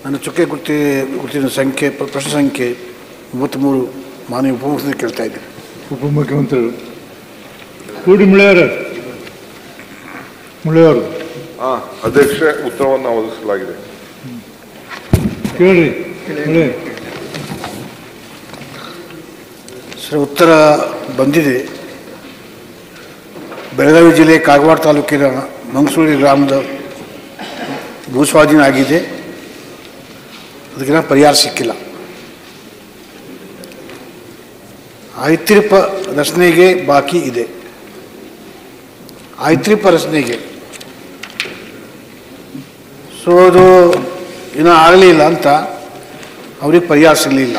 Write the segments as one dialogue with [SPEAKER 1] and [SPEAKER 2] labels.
[SPEAKER 1] ನನ್ನ ಚುಕ್ಕೆ ಗುರುತಿನ ಸಂಖ್ಯೆ ಪ್ರಶ್ನೆ ಸಂಖ್ಯೆ 33 ಮಾನನೀಯ ಉಪಮುಖ್ಯಮಂತ್ರಿ ಕೇಳ್ತಾ ಇದ್ದೀನಿ.
[SPEAKER 2] ಉಪಮುಖ್ಯಮಂತ್ರಿಗಳು ಕೂಡಿ ಮುಳೆಯವರು
[SPEAKER 3] ಅಧ್ಯಕ್ಷೆ ಉತ್ತರವನ್ನು ಒದಗಿಸಲಾಗಿದೆ.
[SPEAKER 2] ಕೇಳಿ
[SPEAKER 1] ಸರ್, ಉತ್ತರ ಬಂದಿದೆ. ಬೆಳಗಾವಿ ಜಿಲ್ಲೆ ಕಾಗವಾಡ ತಾಲೂಕಿನ ಮಂಗಸೂರಿ ಗ್ರಾಮದ ಭೂಸ್ವಾಧೀನ ಆಗಿದೆ. ಅದಕ್ಕಿಂತ ಪರಿಹಾರ ಸಿಕ್ಕಿಲ್ಲ. ಐತ್ರಿಪ ರಚನೆಗೆ ಬಾಕಿ ಇದೆ. ಐತ್ರಿಪ ರಚನೆಗೆ ಸೊ ಅದು ಇನ್ನೂ ಆಗಲಿಲ್ಲ ಅಂತ ಅವ್ರಿಗೆ ಪರಿಹಾರ ಸಿಗಲಿಲ್ಲ.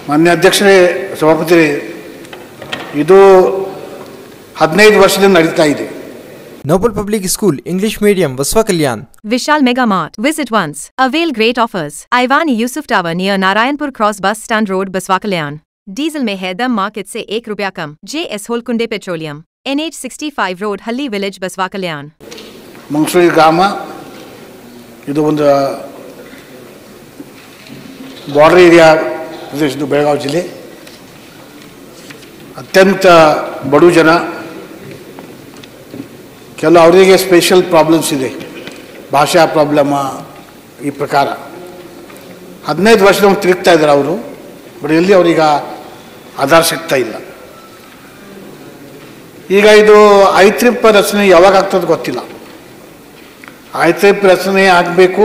[SPEAKER 1] ಮಾನ್ಯ ಅಧ್ಯಕ್ಷರೇ, ಸಭಾಪತಿ, ಇದು 15 ವರ್ಷದಿಂದ ನಡೀತಾ ಇದೆ.
[SPEAKER 4] Noble Public School, English Medium, Basva Kalyan.
[SPEAKER 5] Vishal Mega Mart. Visit once. Avail great offers. Aivani Yusuf Tower near Narayanpur Cross Bus Stand Road, Basva Kalyan. Diesel में है दम मार्केट से ₹1 कम. JS Holkunde petroleum. NH 65 road, Halli village, Basava Kalyan.
[SPEAKER 1] ಮಂಗಸೂರಿ ಗ್ರಾಮ ಇದು ಒಂದು border area ಪ್ರದೇಶದ್ದು Belagavi ಜಿಲ್ಲೆ. ಅತ್ಯಂತ ಬಡು ಜನ. ಕೆಲವು ಅವರಿಗೆ ಸ್ಪೆಷಲ್ ಪ್ರಾಬ್ಲಮ್ಸ್ ಇದೆ, ಭಾಷಾ ಪ್ರಾಬ್ಲಮ ಈ ಪ್ರಕಾರ. 15 ವರ್ಷದಿಂದ ತಿರುಗ್ತಾ ಇದ್ದಾರೆ ಅವರು. ಬಟ್ ಎಲ್ಲಿ ಅವ್ರೀಗ ಆಧಾರ ಸಿಗ್ತಾ ಇಲ್ಲ. ಈಗ ಇದು ಐತ್ರಿಪ ರಚನೆ ಯಾವಾಗ ಆಗ್ತದೆ ಗೊತ್ತಿಲ್ಲ. ಐತ್ರಿಪ ರಚನೆ ಆಗಬೇಕು,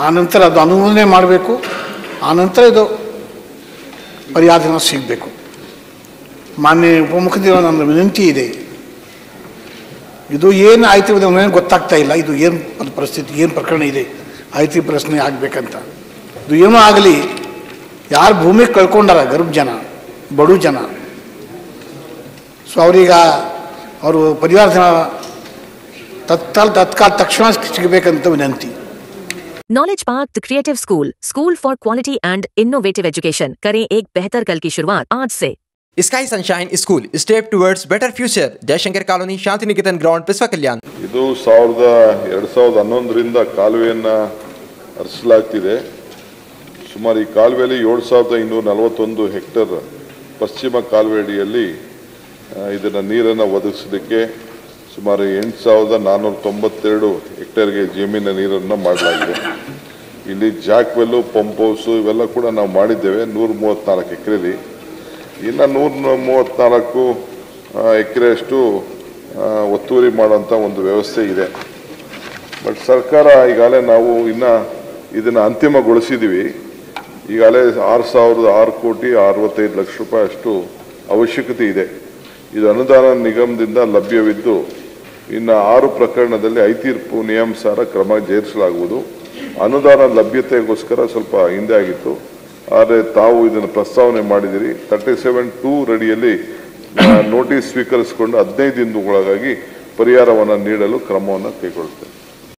[SPEAKER 1] ಆನಂತರ ಅದು ಅನುಮೋದನೆ ಮಾಡಬೇಕು, ಆನಂತರ ಇದು ಪರಿಹಾರ ಸಿಗಬೇಕು. ಮಾನ್ಯ ಉಪಮುಖ್ಯಮಂತ್ರಿಗಳ ನನ್ನ ವಿನಂತಿ ಇದೆ, ಇದು ಏನು ಆಯ್ತು ನನಗೆ ಗೊತ್ತಾಗ್ತಾ ಇಲ್ಲ. ಇದು ಏನು ಪರಿಸ್ಥಿತಿ, ಏನು ಪ್ರಕರಣ ಇದೆ, ಐತ್ರಿಪ ರಚನೆ ಆಗಬೇಕಂತ. ಇದು ಏನೂ ಆಗಲಿ, ಯಾರು ಭೂಮಿ ಕಳ್ಕೊಂಡಾರ ಗರ್ಭ ಜನ, ಬಡು ಜನ, ಸೊ ಅವರೀಗ ಅವರು ಪರಿಹಾರ ತಕ್ಷಣ ಸಿಗಬೇಕಂತ ವಿನಂತಿ.
[SPEAKER 6] Knowledge park the creative school for quality and innovative education. करें एक बेहतर कल की शुरुआत आज से.
[SPEAKER 4] Sky Sunshine School, step towards better future. Jayashankar colony, Shantiniketan ground, Basava Kalyana.
[SPEAKER 3] ಇದು 2011ರಿಂದ ಕಾಲುವೆಯನ್ನು ಹರಿಸಲಾಗ್ತಿದೆ. ಸುಮಾರು ಈ ಕಾಲುವೆಯಲ್ಲಿ 7541 ಹೆಕ್ಟೇರ್ ಪಶ್ಚಿಮ ಕಾಲುವೆ ಅಡಿಯಲ್ಲಿ ಇದನ್ನು ನೀರನ್ನು ಒದಗಿಸಲಿಕ್ಕೆ ಸುಮಾರು 8492 ಹೆಕ್ಟೇರ್ಗೆ ಜಮೀನಿನ ನೀರನ್ನು ಮಾಡಲಾಗಿದೆ. ಇಲ್ಲಿ ಜಾಕ್ವೆಲ್ಲು, ಪಂಪ್ ಹೌಸು ಇವೆಲ್ಲ ಕೂಡ ನಾವು ಮಾಡಿದ್ದೇವೆ 134 ಎಕರೆಯಲ್ಲಿ. ಇನ್ನು 134 ಎಕರೆಯಷ್ಟು ಒತ್ತುವರಿ ಮಾಡುವಂಥ ಒಂದು ವ್ಯವಸ್ಥೆ ಇದೆ. ಬಟ್ ಸರ್ಕಾರ ಈಗಾಗಲೇ ನಾವು ಇನ್ನು ಇದನ್ನು ಅಂತಿಮಗೊಳಿಸಿದ್ದೀವಿ. ಈಗಾಗಲೇ 6,006 ಕೋಟಿ 65 ಲಕ್ಷ ರೂಪಾಯಿ ಅಷ್ಟು ಅವಶ್ಯಕತೆ ಇದೆ. ಇದು ಅನುದಾನ ನಿಗಮದಿಂದ ಲಭ್ಯವಿದ್ದು ಇನ್ನು 6 ಪ್ರಕರಣದಲ್ಲಿ ಐತೀರ್ಪು ನಿಯಮಾನುಸಾರ ಕ್ರಮ ಜರುಗಿಸಲಾಗುವುದು. ಅನುದಾನ ಲಭ್ಯತೆಗೋಸ್ಕರ ಸ್ವಲ್ಪ ಹಿಂದೆ ಆಗಿತ್ತು, ಆದರೆ ತಾವು ಇದನ್ನು ಪ್ರಸ್ತಾವನೆ ಮಾಡಿದಿರಿ. 37(2) ಅಡಿಯಲ್ಲಿ ನೋಟಿಸ್ ಸ್ವೀಕರಿಸಿಕೊಂಡು 15 ದಿನದೊಳಗಾಗಿ ಪರಿಹಾರವನ್ನು ನೀಡಲು ಕ್ರಮವನ್ನು ಕೈಗೊಳ್ಳುತ್ತೇವೆ.